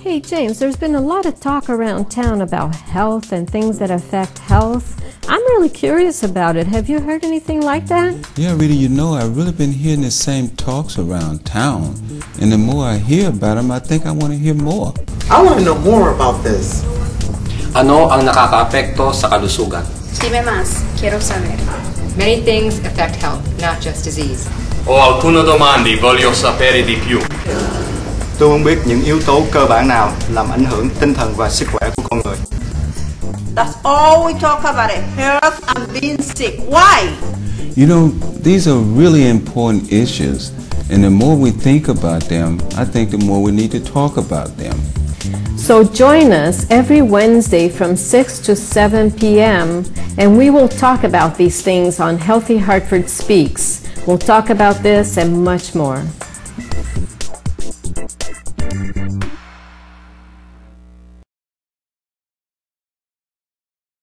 Hey James, there's been a lot of talk around town about health and things that affect health. I'm really curious about it. Have you heard anything like that? Yeah, Rita, I've really been hearing the same talks around town. And the more I hear about them, I think I want to hear more. I want to know more about this. Ano ang nakakaapekto sa kalusugan? Dime más, quiero saber. Many things affect health, not just disease. Ho alcune domande, voglio sapere di più. Tôi muốn biết những yếu tố cơ bản nào làm ảnh hưởng tinh thần và sức khỏe của con người. That's all we talk about it, health and being sick. Why? These are really important issues. And the more we think about them, I think the more we need to talk about them. So join us every Wednesday from 6 to 7 p.m. and we will talk about these things on Healthy Hartford Speaks. We'll talk about this and much more.